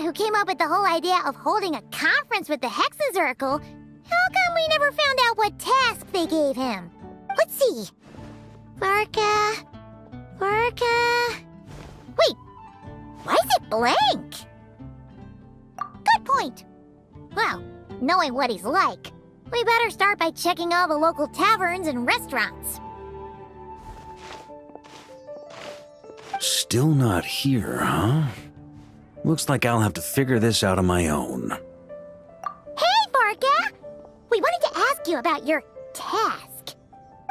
who came up with the whole idea of holding a conference with the Hexencircle. How come we never found out what task they gave him? Let's see. Varka... Wait, why is it blank? Good point. Well, knowing what he's like, we better start by checking all the local taverns and restaurants. Still not here, huh? Looks like I'll have to figure this out on my own. Hey, Varka! We wanted to ask you about your task.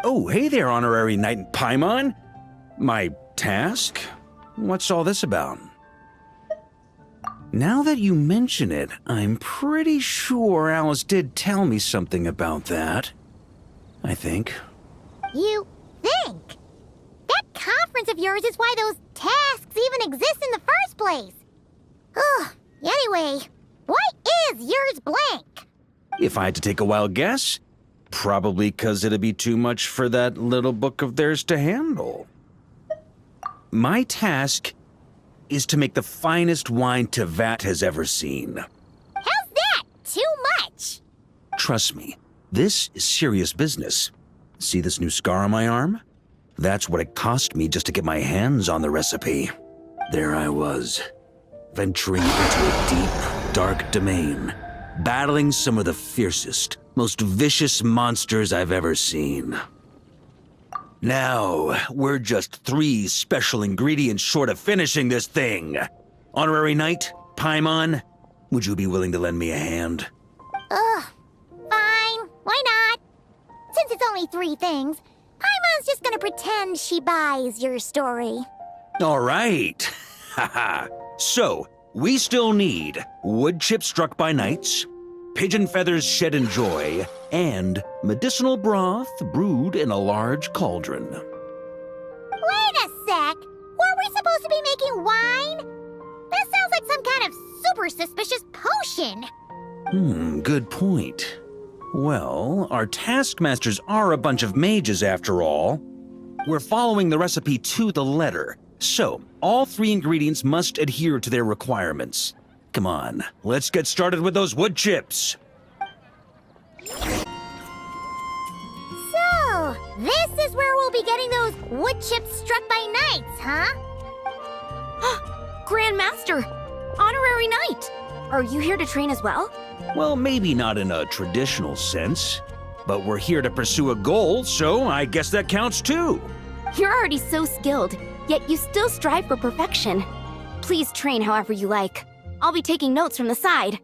Oh, hey there, Honorary Knight in Paimon. My task? What's all this about? Now that you mention it, I'm pretty sure Alice did tell me something about that. I think. You think? That conference of yours is why those tasks even exist in the first place. Ugh, anyway, why is yours blank? If I had to take a wild guess, probably 'cause it'd be too much for that little book of theirs to handle. My task is to make the finest wine Tevat has ever seen. How's that? Too much? Trust me, this is serious business. See this new scar on my arm? That's what it cost me just to get my hands on the recipe. There I was, venturing into a deep, dark domain, battling some of the fiercest, most vicious monsters I've ever seen. Now, we're just 3 special ingredients short of finishing this thing. Honorary Knight, Paimon, would you be willing to lend me a hand? Ugh, fine, why not? Since it's only 3 things, Paimon's just gonna pretend she buys your story. All right. Haha. So, we still need wood chips struck by knights, pigeon feathers shed in joy, and medicinal broth brewed in a large cauldron. Wait a sec! Were we supposed to be making wine? That sounds like some kind of super suspicious potion. Good point. Well, our taskmasters are a bunch of mages after all. We're following the recipe to the letter, so all 3 ingredients must adhere to their requirements. Come on, let's get started with those wood chips. So, this is where we'll be getting those wood chips struck by knights, huh? Grand Master! Honorary Knight! Are you here to train as well? Well, maybe not in a traditional sense, but we're here to pursue a goal, so I guess that counts too. You're already so skilled, yet you still strive for perfection. Please train however you like. I'll be taking notes from the side.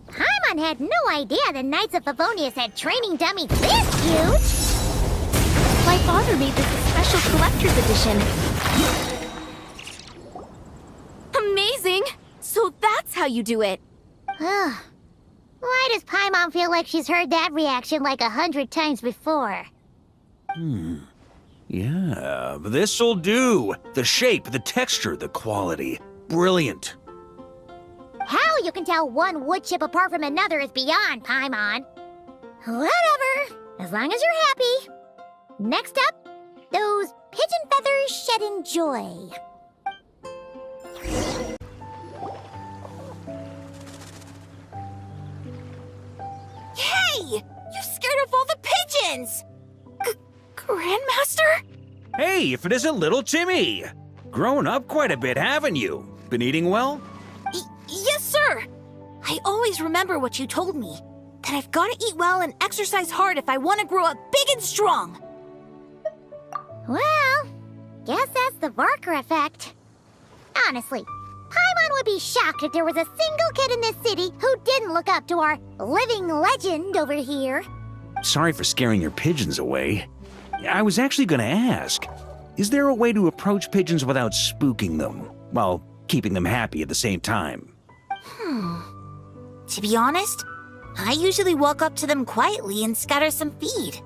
Paimon had no idea the Knights of Favonius had training dummies this huge! My father made this a special collector's edition. Amazing! So that's how you do it. Why does Paimon feel like she's heard that reaction like 100 times before? Yeah, this'll do. The shape, the texture, the quality. Brilliant. How you can tell one wood chip apart from another is beyond, Paimon. Whatever, as long as you're happy. Next up, those pigeon feathers shed in joy. Hey! You scared off all the pigeons! Grandmaster? Hey, if it isn't little Timmy! Grown up quite a bit, haven't you? Been eating well? Yes, sir! I always remember what you told me, that I've got to eat well and exercise hard if I want to grow up big and strong. Well, guess that's the Varka effect. Honestly, Paimon would be shocked if there was a single kid in this city who didn't look up to our living legend over here. Sorry for scaring your pigeons away. I was actually gonna ask, is there a way to approach pigeons without spooking them, while keeping them happy at the same time? To be honest, I usually walk up to them quietly and scatter some feed.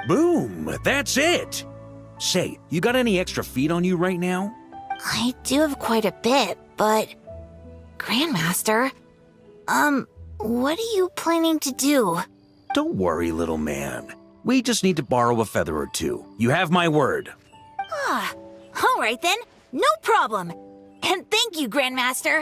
Boom! That's it! Say, you got any extra feed on you right now? I do have quite a bit, But, Grandmaster, what are you planning to do? Don't worry, little man. We just need to borrow a feather or two. You have my word. All right then, no problem. And thank you, Grandmaster.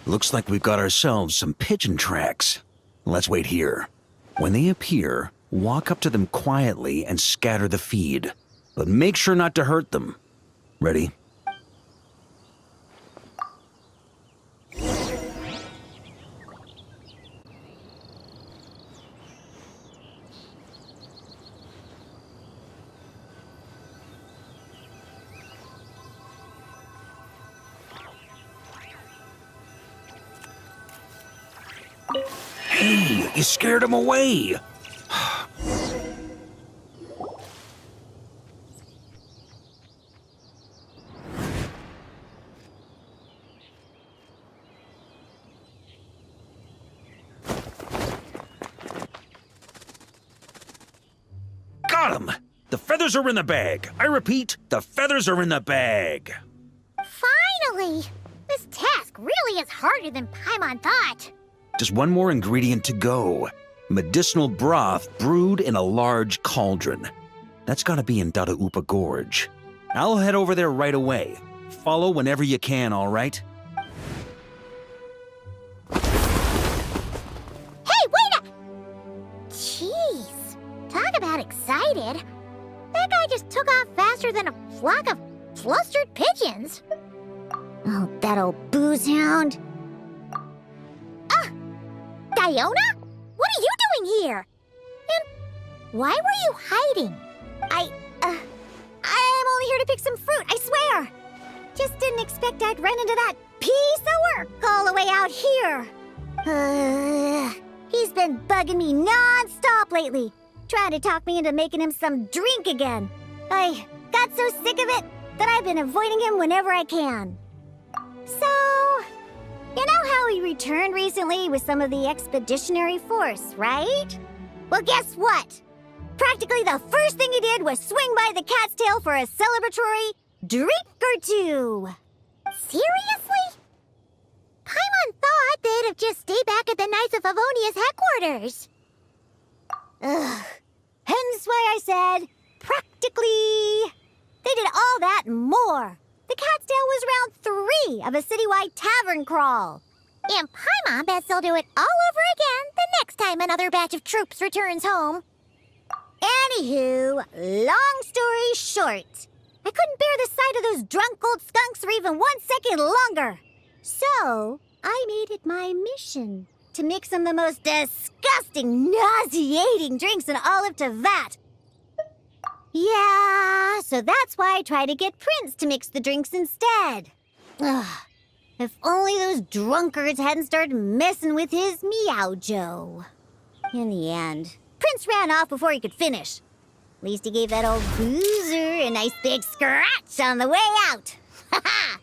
Looks like we've got ourselves some pigeon tracks. Let's wait here. When they appear, walk up to them quietly and scatter the feed. But make sure not to hurt them. Ready? Hey, you scared him away. Got him! The feathers are in the bag. I repeat, the feathers are in the bag. Finally! This task really is harder than Paimon thought. Just one more ingredient to go. Medicinal broth brewed in a large cauldron. That's gotta be in Dadaupa Gorge. I'll head over there right away. Follow whenever you can, all right? Hey, wait a... Jeez. Talk about excited. That guy just took off faster than a flock of flustered pigeons. Oh, that old booze hound. Diona? What are you doing here? And why were you hiding? I'm only here to pick some fruit, I swear. Just didn't expect I'd run into that piece of work all the way out here. He's been bugging me non-stop lately, trying to talk me into making him some drink again. I got so sick of it that I've been avoiding him whenever I can. So, you know how he returned recently with some of the expeditionary force, right? Well, guess what? Practically the first thing he did was swing by the cat's tail for a celebratory drink or two. Seriously? Paimon thought they'd have just stayed back at the Knights of Favonia's headquarters. Ugh. Hence why I said, practically. They did all that and more. The cat's tail was round 3 of a citywide tavern crawl. And Paimon bets they'll do it all over again the next time another batch of troops returns home. Anywho, long story short, I couldn't bear the sight of those drunk old skunks for even 1 second longer. So, I made it my mission to mix some of the most disgusting, nauseating drinks in all of Teyvat. Yeah, so that's why I try to get Prince to mix the drinks instead. Ugh, if only those drunkards hadn't started messing with his Meow-Jo. In the end, Prince ran off before he could finish. At least he gave that old boozer a nice big scratch on the way out. Ha ha!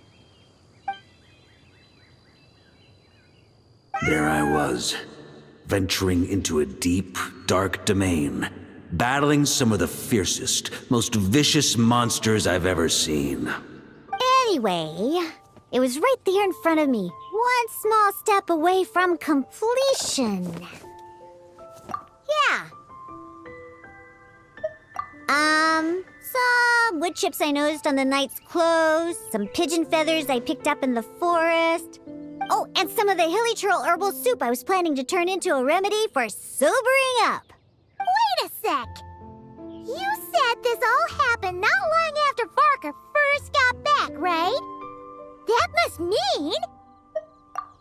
There I was, venturing into a deep, dark domain, battling some of the fiercest, most vicious monsters I've ever seen. Anyway, it was right there in front of me, one small step away from completion. Yeah. Some wood chips I noticed on the knight's clothes, some pigeon feathers I picked up in the forest. Oh, and some of the hilly churl herbal soup I was planning to turn into a remedy for sobering up. Wait a sec. You said this all happened not long after Varka first got back, right? That must mean...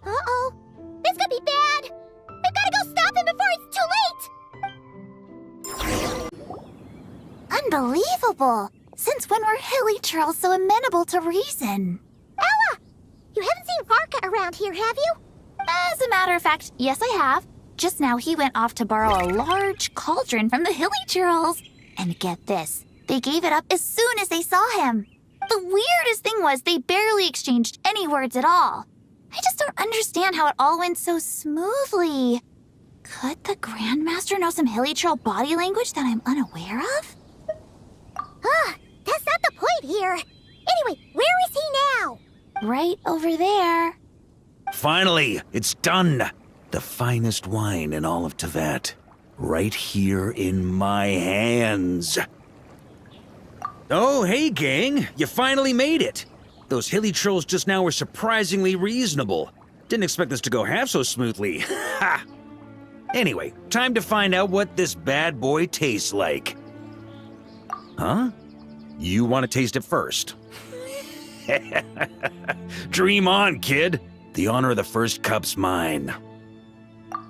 Uh-oh. This could be bad. We've got to go stop him before it's too late. Unbelievable. Since when were hilly churls so amenable to reason? Ella! You haven't seen Varka around here, have you? As a matter of fact, yes I have. Just now he went off to borrow a large cauldron from the hilly churls. And get this, they gave it up as soon as they saw him. The weirdest thing was they barely exchanged any words at all. I just don't understand how it all went so smoothly. Could the Grandmaster know some hilly troll body language that I'm unaware of? That's not the point here. Anyway, where is he now? Right over there. Finally, it's done. The finest wine in all of Teyvat. Right here in my hands. Oh, hey, gang. You finally made it. Those hilly trolls just now were surprisingly reasonable. Didn't expect this to go half so smoothly. Ha! Anyway, time to find out what this bad boy tastes like. Huh? You want to taste it first? Dream on, kid. The honor of the first cup's mine.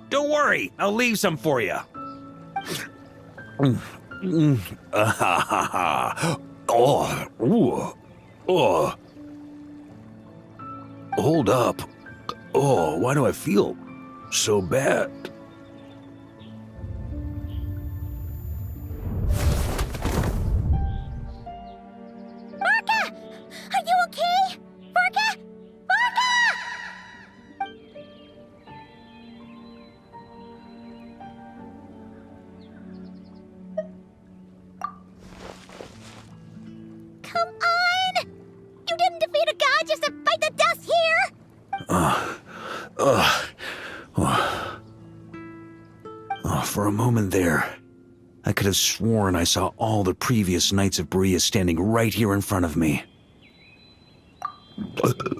Don't worry, I'll leave some for you. Oh, ooh, oh. Hold up. Oh, why do I feel so bad? Varka! Are you okay? Varka! Varka! Come on! You didn't defeat a god just to fight the dust here! For a moment there, I could have sworn I saw all the previous Knights of Berea standing right here in front of me.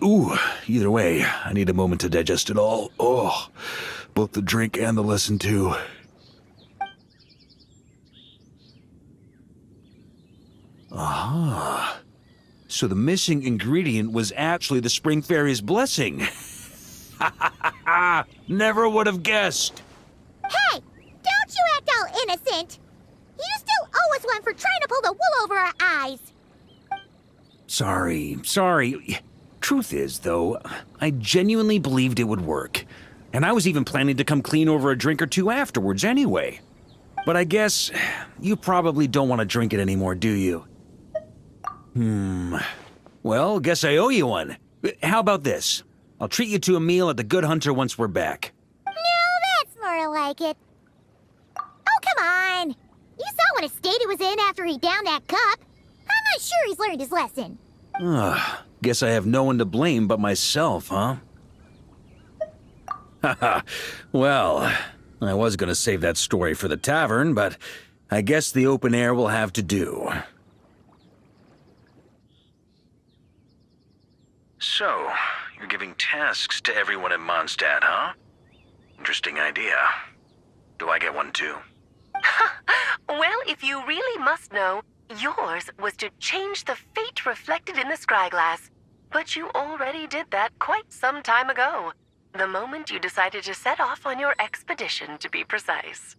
Ooh, either way, I need a moment to digest it all. Oh, both the drink and the lesson too. Aha. So the missing ingredient was actually the Spring Fairy's blessing. Ha ha ha ha! Never would have guessed. Hey! Don't you act all innocent! You still owe us one for trying to pull the wool over our eyes! Sorry. Truth is, though, I genuinely believed it would work. And I was even planning to come clean over a drink or two afterwards anyway. But I guess you probably don't want to drink it anymore, do you? Well, guess I owe you one. How about this? I'll treat you to a meal at the Good Hunter once we're back. No, that's more like it. Oh, come on! You saw what a state he was in after he downed that cup. I'm not sure he's learned his lesson. Guess I have no one to blame but myself, huh? Haha, well, I was gonna save that story for the tavern, but I guess the open air will have to do. So, you're giving tasks to everyone in Mondstadt, huh? Interesting idea. Do I get one too? Well, if you really must know, yours was to change the fate reflected in the scryglass. But you already did that quite some time ago. The moment you decided to set off on your expedition, to be precise.